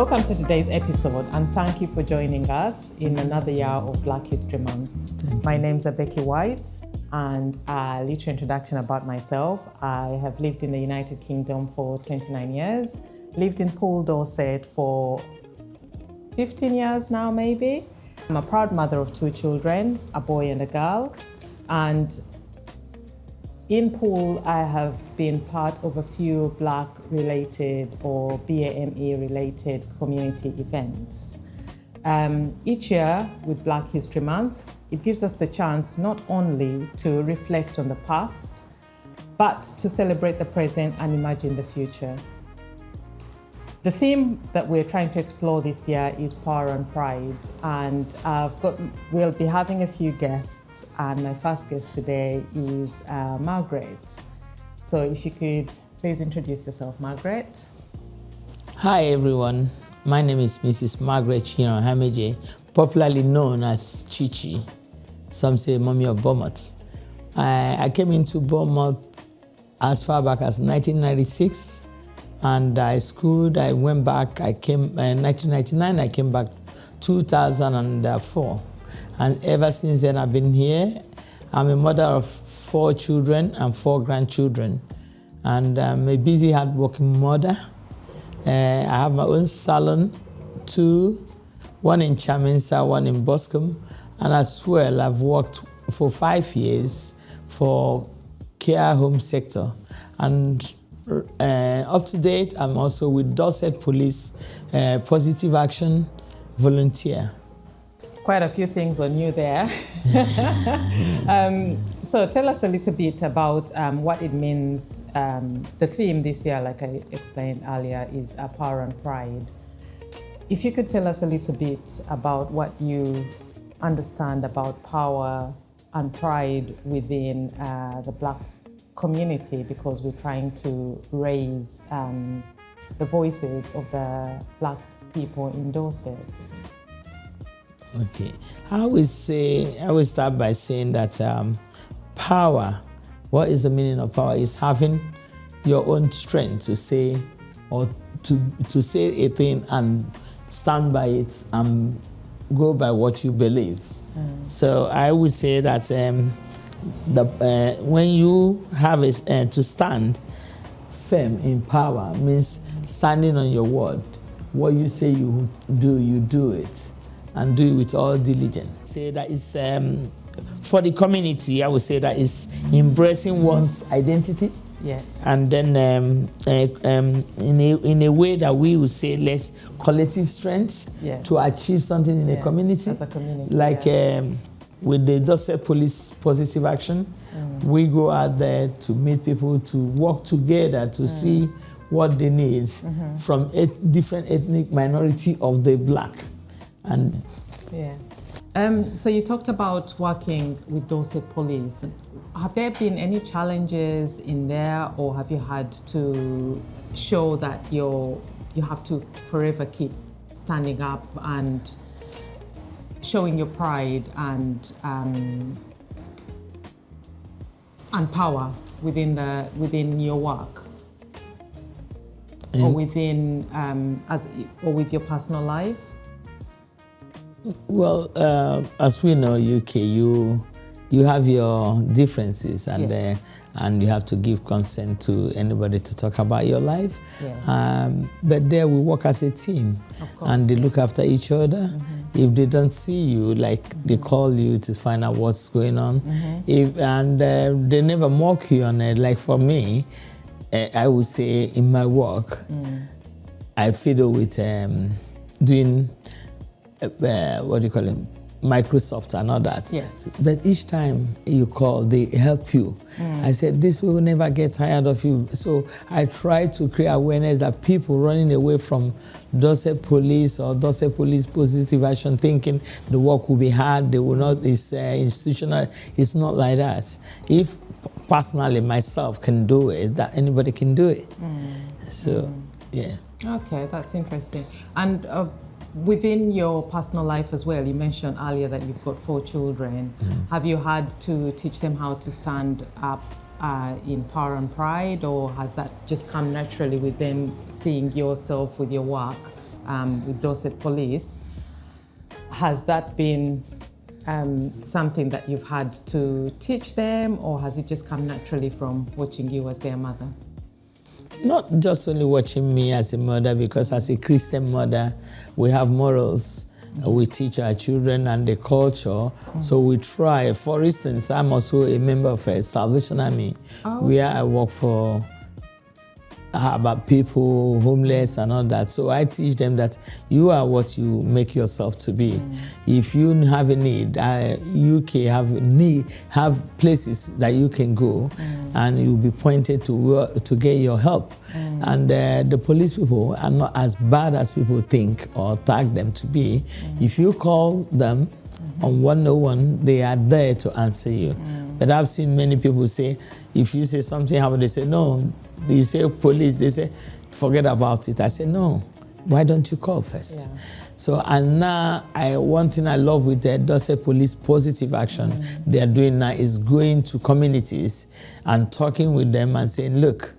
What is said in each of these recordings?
Welcome to today's episode, and thank you for joining us in another year of Black History Month. My name's Beckee White, and a little introduction about myself. I have lived in the United Kingdom for 29 years, lived in Poole, Dorset for 15 years now, maybe. I'm a proud mother of 2 children, a boy and a girl, and in Poole, I have been part of a few Black-related or BAME-related community events. Each year with Black History Month, it gives us the chance not only to reflect on the past, but to celebrate the present and imagine the future. The theme that we're trying to explore this year is power and pride, and we'll be having a few guests, and my first guest today is Margaret. So if you could please introduce yourself, Margaret. Hi everyone, my name is Mrs. Margaret Hameje, popularly known as Chichi. Some say Mommy of Bournemouth. I came into Bournemouth as far back as 1996. And I schooled, I went back, I came in 1999, I came back 2004. And ever since then I've been here. I'm a mother of 4 children and 4 grandchildren. And I'm a busy, hardworking mother. I have my own salon, 2, one in Chaminster, one in Boscombe. And as well, I've worked for 5 years for care home sector. And up to date, I'm also with Dorset Police, Positive Action volunteer. Quite a few things on you there. So tell us a little bit about what it means. The theme this year, like I explained earlier, is power and pride. If you could tell us a little bit about what you understand about power and pride within the Black community, because we're trying to raise the voices of the Black people in Dorset. Okay, I will start by saying that power, what is the meaning of power? Is having your own strength to say or to say a thing and stand by it and go by what you believe. So I would say that when you have to stand firm in power means standing on your word. What you say you do it, and do it with all diligence. Say that is for the community. I would say that is embracing one's identity. Yes. And then in a way that we would say less collective strength. Yes. To achieve something in a community. As a community. Like. Yeah. With the Dorset Police Positive Action, we go out there to meet people, to work together, to see what they need from different ethnic minority of the Black. And yeah. So you talked about working with Dorset Police. Have there been any challenges in there, or have you had to show that you have to forever keep standing up and showing your pride and power within your work, or within or with your personal life? Well, as we know, UK, you have your differences, and Yes. And you have to give consent to anybody to talk about your life. Yes. But there we work as a team, and they look after each other. If they don't see you, like they call you to find out what's going on. They never mock you on it. Like for me, I would say in my work, I fiddle with doing what do you call it? Microsoft and all that. Yes. But each time you call, they help you. I said, this will never get tired of you. So I try to create awareness that people running away from Dorset Police or Dorset Police Positive Action, thinking the work will be hard, they will not, it's institutional. It's not like that. If personally myself can do it, that anybody can do it. So, yeah. Okay, that's interesting. And within your personal life as well, you mentioned earlier that you've got 4 children. Have you had to teach them how to stand up in power and pride, or has that just come naturally with them seeing yourself with your work with Dorset Police. Has that been something that you've had to teach them, or has it just come naturally from watching you as their mother? Not just only watching me as a mother, because as a Christian mother, we have morals. We teach our children and the culture, so we try. For instance, I'm also a member of a Salvation Army, where I work for about people, homeless and all that. So I teach them that you are what you make yourself to be. If you have a need, UK have places that you can go, and you'll be pointed to get your help. And the police people are not as bad as people think or tag them to be. If you call them on 101, they are there to answer you. But I've seen many people say, if you say something happen, they say, no. You say police, they say, forget about it. I say, no, why don't you call first? Yeah. So, and now, one thing I love with the Dorset Police positive action they are doing now is going to communities and talking with them and saying, look,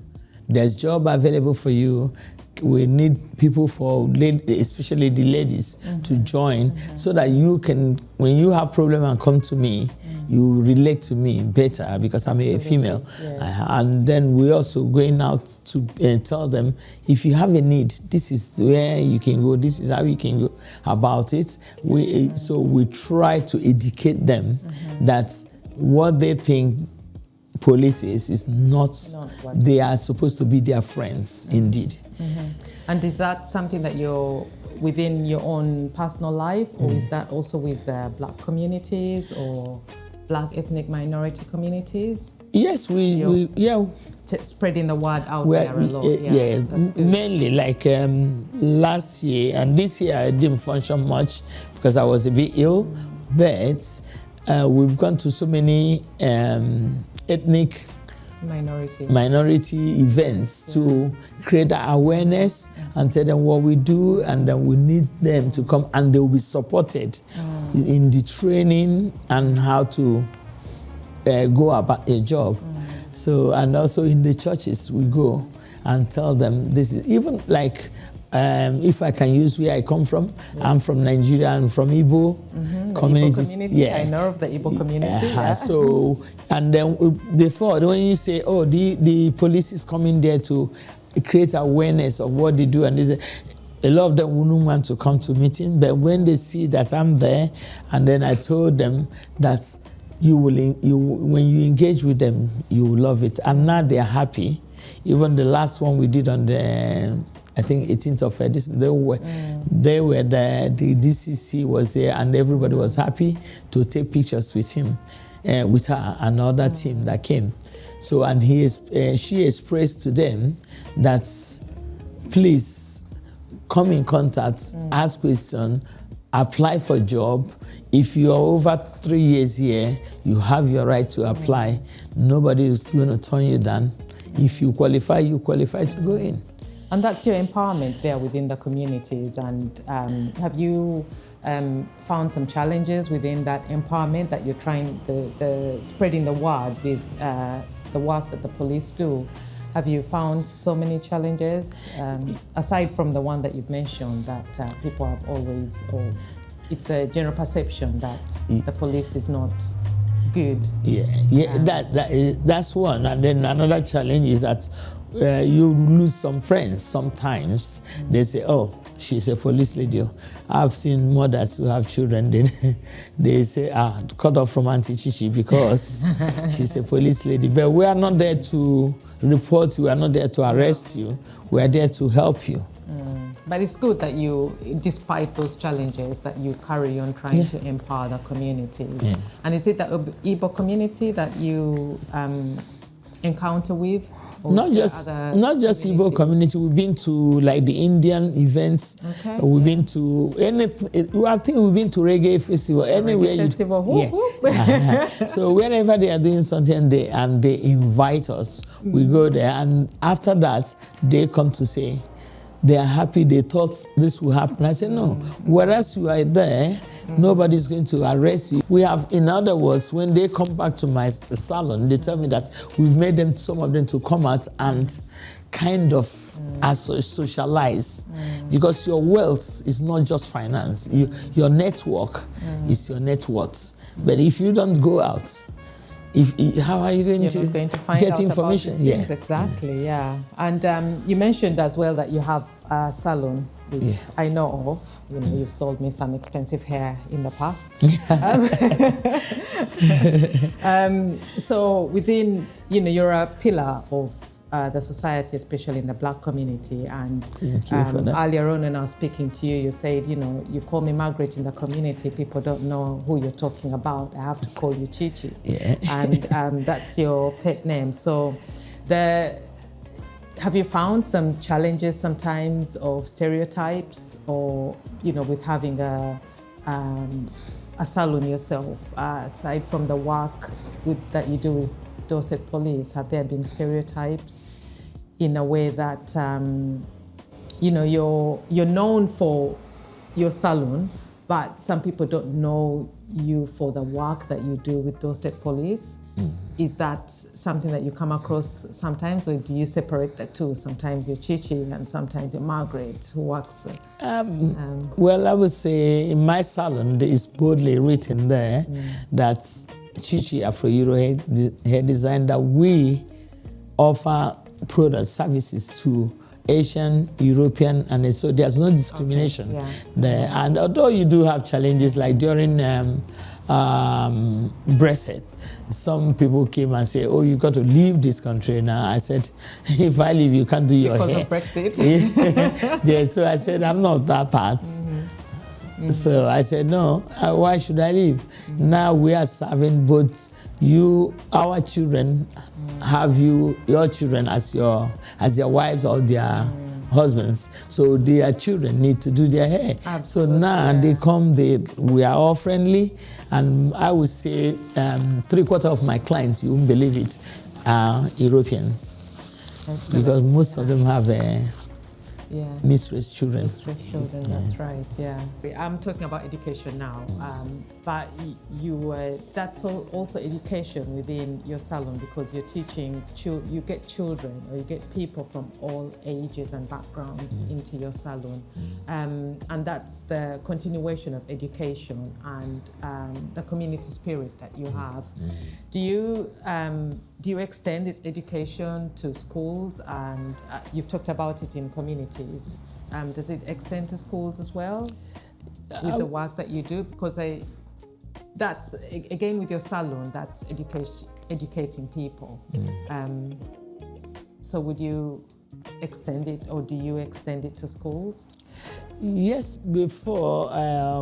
there's job available for you. We need people for, especially the ladies, to join so that you can, when you have problem and come to me, you relate to me better because I'm a female. Yes. And then we're also going out to tell them, if you have a need, this is where you can go, this is how you can go about it. So we try to educate them that what they think police is not they are supposed to be their friends, indeed. And is that something that you're within your own personal life, or is that also with Black communities or Black ethnic minority communities? Yes, we spreading the word out there a lot. Mainly like last year and this year I didn't function much because I was a bit ill, but we've gone to so many ethnic minority events to create awareness and tell them what we do, and then we need them to come and they will be supported in the training and how to go about a job. So, and also in the churches we go and tell them this is even like if I can use where I come from, I'm from Nigeria and from Igbo communities. I know of the Igbo community. So, and then before, when you say, oh, the police is coming there to create awareness of what they do, and they say, a lot of them wouldn't want to come to meeting, but when they see that I'm there, and then I told them that when you engage with them, you will love it. And now they're happy. Even the last one we did on the, I think 18th of this, they were there, the DCC was there, and everybody was happy to take pictures with him, with her, and another team that came. So, and she expressed to them that, please come in contact, ask questions, apply for a job. If you are over 3 years here, you have your right to apply. Nobody is going to turn you down. If you qualify to go in. And that's your empowerment there within the communities. And have you found some challenges within that empowerment that you're trying, the spreading the word with the work that the police do? Have you found so many challenges, aside from the one that you've mentioned, that people have always, or it's a general perception that the police is not good? That's one. And then another challenge is that you lose some friends sometimes. They say, oh, she's a police lady. I've seen mothers who have children, they say, cut off from Auntie Chichi because she's a police lady. But we are not there to report you, we are not there to arrest you, we are there to help you. But it's good that you, despite those challenges, that you carry on trying to empower the community. And is it the Igbo community that you encounter with? Not just Igbo community. We've been to like the Indian events. We've been to I think we've been to reggae festival. Anywhere festival. So wherever they are doing something, and they invite us, we go there, and after that they come to say they are happy. They thought this will happen. I said no. Whereas you are there, nobody's going to arrest you. We have, in other words, when they come back to my salon, they tell me that we've made them, some of them, to come out and kind of socialize, because your wealth is not just finance. Your network is your net worth. But if you don't go out, how are you going to find get out information? About these things, exactly, yeah. And you mentioned as well that you have a salon, which I know of. You know, you've sold me some expensive hair in the past. So within, you're a pillar of the society, especially in the Black community. And earlier on when I was speaking to you, you said, you call me Margaret in the community, people don't know who you're talking about. I have to call you Chichi. Yeah. And that's your pet name. So have you found some challenges sometimes of stereotypes or, with having a salon yourself, aside from the work that you do with Dorset Police? Have there been stereotypes in a way that, you're known for your salon, but some people don't know you for the work that you do with Dorset Police? Is that something that you come across sometimes, or do you separate the two? Sometimes you're Chichi and sometimes you're Margaret, who works? Well, I would say in my salon, there is boldly written there that Chichi Afro Euro hair design, that we offer product services to Asian, European, and so there's no discrimination there. And although you do have challenges, like during Brexit, some people came and say, "Oh, you got to leave this country now." I said, "If I leave, you can't do your hair." Because of Brexit? Yeah, so I said, "I'm not that part." So I said, "No, why should I leave?" Now we are serving both our children, have your children as their wives or their husbands. So their children need to do their hair. Absolutely. So now they come, we are all friendly, and I would say 3/4 of my clients, you won't believe it, are Europeans. Because most of them have misraised children. Misraised children, that's right, yeah. I'm talking about education now, but that's also education within your salon, because you're teaching, you get children or you get people from all ages and backgrounds into your salon. And that's the continuation of education and the community spirit that you have. Do you extend this education to schools? And you've talked about it in communities. Does it extend to schools as well with the work that you do? Because that's, again, with your salon, that's educating people. So would you extend it, or do you extend it to schools? Yes, before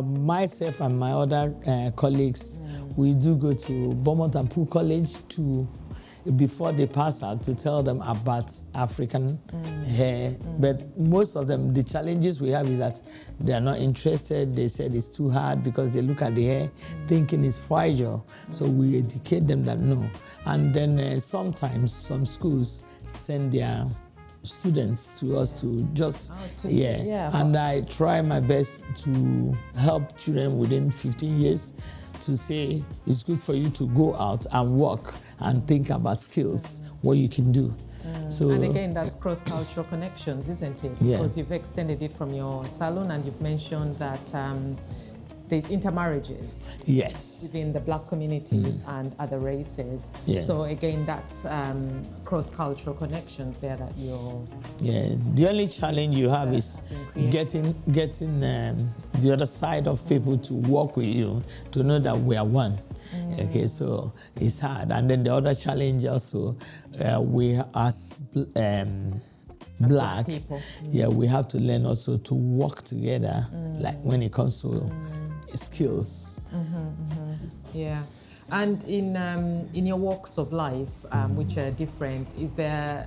myself and my other colleagues, we do go to Beaumont and Poole College before they pass out, to tell them about African hair. But most of them, the challenges we have is that they are not interested. They said it's too hard because they look at the hair thinking it's fragile. So we educate them that no. And then sometimes some schools send their students to us to just, and I try my best to help children within 15 years to say it's good for you to go out and work and think about skills, what you can do. So, and again, that's cross-cultural connections, isn't it? Because you've extended it from your salon, and you've mentioned that there's intermarriages within the Black communities and other races. So again, that's cross-cultural connections there that you're... The only challenge you have is getting the other side of people to work with you, to know that we are one. Okay, so it's hard. And then the other challenge also, we as Black people, we have to learn also to work together, like when it comes to skills. Yeah. And in your walks of life, which are different, is there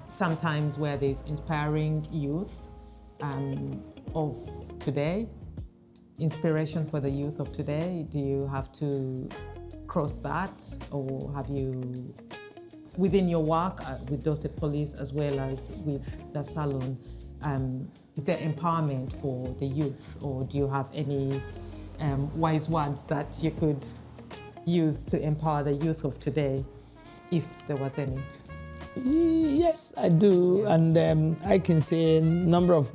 sometimes where there's inspiring youth of today, inspiration for the youth of today? Do you have to cross that, or have you, within your work with Dorset Police as well as with the salon, is there empowerment for the youth, or do you have any wise words that you could use to empower the youth of today, if there was any? Yes, I do. Yeah. And I can say a number of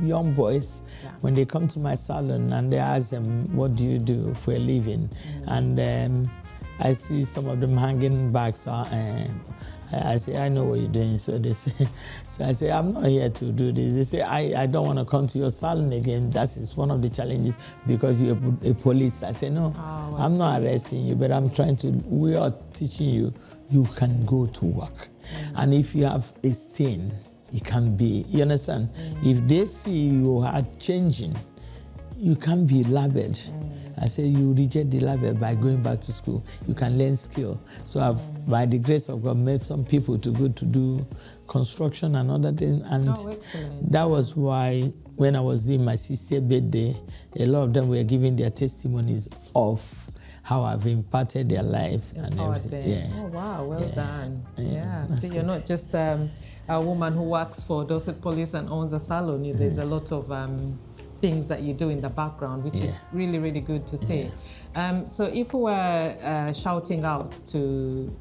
young boys, when they come to my salon and they ask them, what do you do for a living? And I see some of them hanging bags. I say, I know what you're doing. So they say, I say, I'm not here to do this. They say, I don't want to come to your salon again. That is one of the challenges because you're a police. I say, no, I'm not arresting you, but we are teaching you, you can go to work. And if you have a stain, it can be, you understand? If they see you are changing, you can't be labeled. I say you reject the label by going back to school. You can learn skill. So I've, by the grace of God, met some people to go to do construction and other things. And that was why when I was doing my 60th birthday, a lot of them were giving their testimonies of how I've impacted their life and everything. Yeah. Oh wow, well done. Yeah. So you're not just a woman who works for Dorset Police and owns a salon. There's a lot of things that you do in the background, which is really, really good to see. So if we were shouting out to,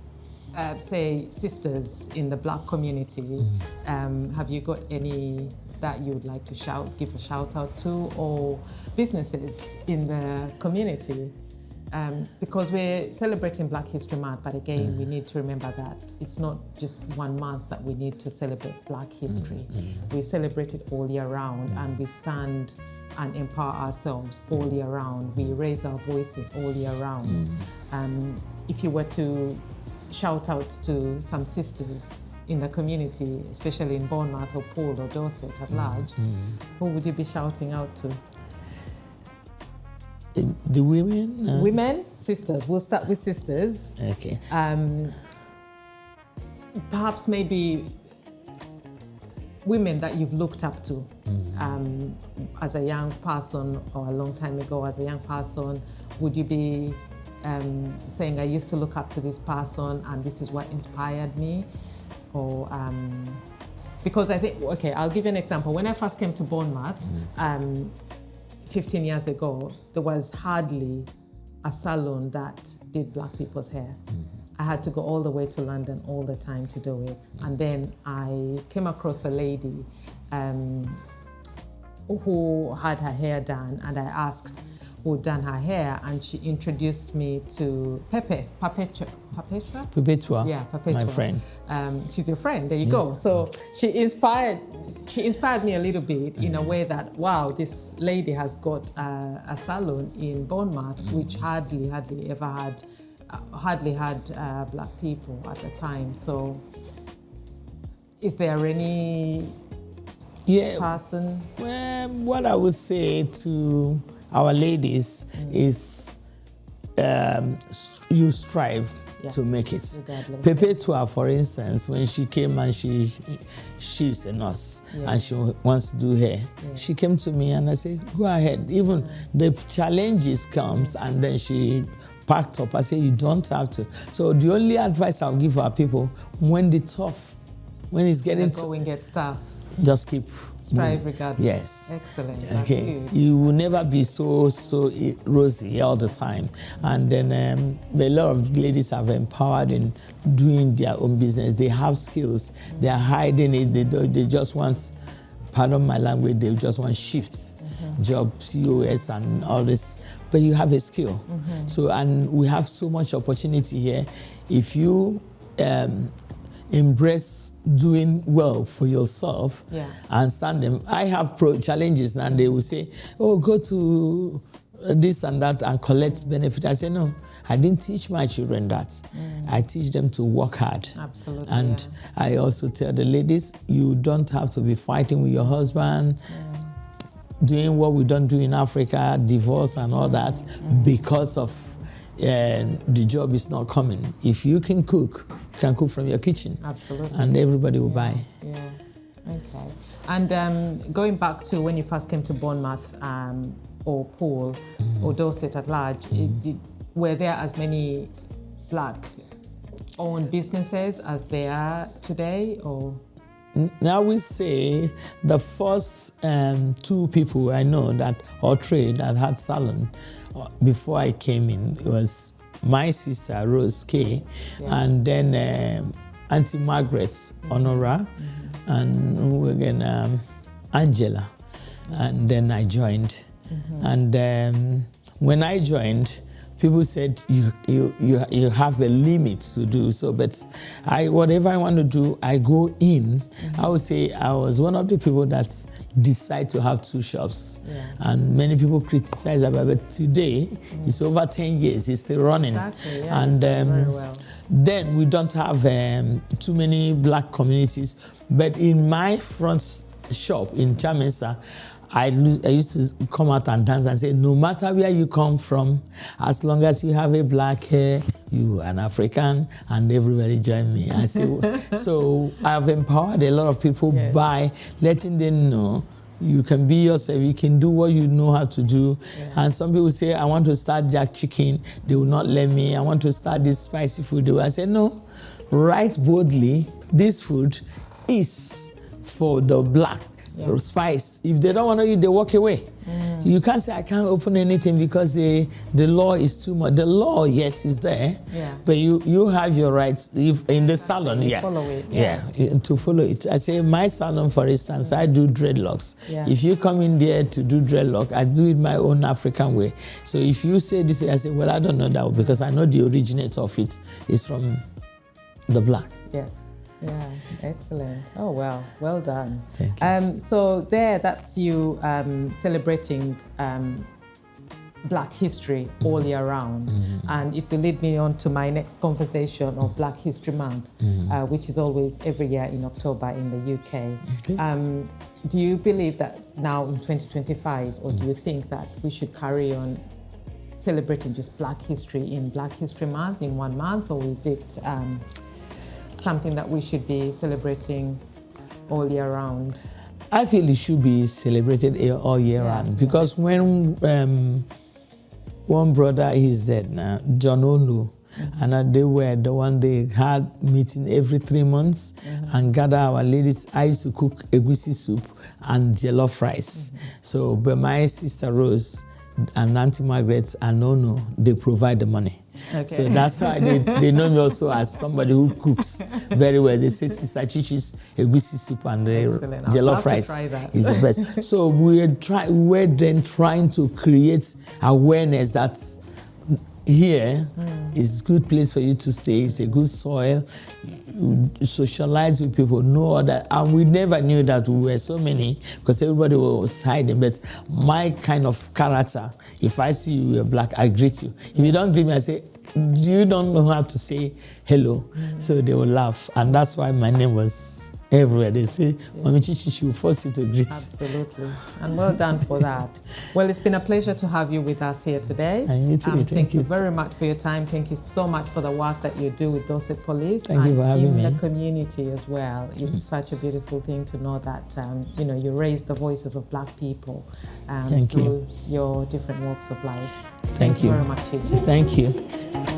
say, sisters in the Black community, have you got any that you would like to give a shout out to, or businesses in the community? Because we're celebrating Black History Month, but again, we need to remember that it's not just 1 month that we need to celebrate Black history. We celebrate it all year round, and we stand and empower ourselves all year round. We raise our voices all year round. If you were to shout out to some sisters in the community, especially in Bournemouth or Poole or Dorset at large, who would you be shouting out to? The women? Women, sisters. We'll start with sisters. Okay. Perhaps maybe women that you've looked up to as a young person or a long time ago as a young person. Would you be saying, I used to look up to this person and this is what inspired me? Or because I think, okay, I'll give you an example. When I first came to Bournemouth, 15 years ago, there was hardly a salon that did Black people's hair. I had to go all the way to London all the time to do it. And then I came across a lady who had her hair done, and I asked who'd done her hair, and she introduced me to Perpetua? Yeah, Perpetua. My friend. She's your friend, there you go. So she inspired me a little bit in a way that, wow, this lady has got a salon in Bournemouth, which hardly ever had Black people at the time. So is there any person? Well, what I would say to our ladies is you strive to make it. Perpetua, for instance, when she came and she's a nurse and she wants to do hair, she came to me and I said, go ahead. Even the challenges comes and then she packed up. I say, you don't have to. So the only advice I'll give our people, when it's getting go and get stuff, just keep strive regardless. Yes. Excellent. Okay. That's good. You will never be so rosy all the time. And then a lot of ladies have empowered in doing their own business. They have skills. They are hiding it. They just want, pardon my language, they just want shifts, job, COS and all this. But you have a skill. So, and we have so much opportunity here. If you embrace doing well for yourself and stand them. I have challenges and they will say, oh, go to this and that and collect benefit. I say, no, I didn't teach my children that. I teach them to work hard. Absolutely. And I also tell the ladies, you don't have to be fighting with your husband, doing what we don't do in Africa, divorce and all that, because of the job is not coming. If you can cook, you can cook from your kitchen. Absolutely. And everybody will buy. Yeah, okay. And going back to when you first came to Bournemouth or Poole or Dorset at large, were there as many Black-owned businesses as there are today, or? Now we say the first 2 people I know that had salon before I came in, it was my sister Rose K, and then Auntie Margaret, Honora, and who again, Angela. And then I joined. And when I joined, people said you have a limit to do so, but whatever I want to do, I go in. I would say I was one of the people that decide to have 2 shops, and many people criticize about it. But today, it's over 10 years, it's still running. Exactly, yeah. And very well. then we don't have too many black communities, but in my front shop in Chaminsa, I used to come out and dance and say, no matter where you come from, as long as you have a black hair, you are an African, and everybody join me. I say, so I've empowered a lot of people by letting them know you can be yourself, you can do what you know how to do. And some people say, I want to start jack chicken, they will not let me. I want to start this spicy food. I say, no, write boldly, this food is for the black. Spice. If they don't want to eat, they walk away. You can't say I can't open anything because the law is too much. The law, yes, is there, but you have your rights. If in the salon, follow it. To follow it. I say my salon, for instance, I do dreadlocks. If you come in there to do dreadlock, I do it my own African way. So if you say this, I say, well, I don't know that because I know the originator of it is from the black. Yes. Yeah, excellent. Oh, well, well done. Thank you. So that's you celebrating Black history all year round. And it will lead me on to my next conversation of Black History Month, which is always every year in October in the UK. Okay. Do you believe that now in 2025, or do you think that we should carry on celebrating just Black history in Black History Month in 1 month, or is it something that we should be celebrating all year round? I feel it should be celebrated all year round because when one brother is dead now, John Onu, and they were the one they had meeting every 3 months and gather our ladies. I used to cook egusi soup and jollof rice. So, but my sister Rose and Auntie Margaret and Nono, they provide the money. Okay. So that's why they know me also as somebody who cooks very well. They say Sister Chichi's egusi soup and jollof rice is the best. So we're then trying to create awareness that's here is a good place for you to stay. It's a good soil. You socialize with people, know that. And we never knew that we were so many because everybody was hiding. But my kind of character, if I see you, you're black, I greet you. If you don't greet me, I say, you don't know how to say hello. So they will laugh. And that's why my name was everywhere. They say, Mami Chichi, she will force you to greet. Absolutely. And well done for that. Well, it's been a pleasure to have you with us here today. And you too. Thank you very much for your time. Thank you so much for the work that you do with Dorset Police. Thank you for having me. And in the community as well. It's such a beautiful thing to know that, you raise the voices of Black people through your different walks of life. Thank you very much, Chichi. Thank you.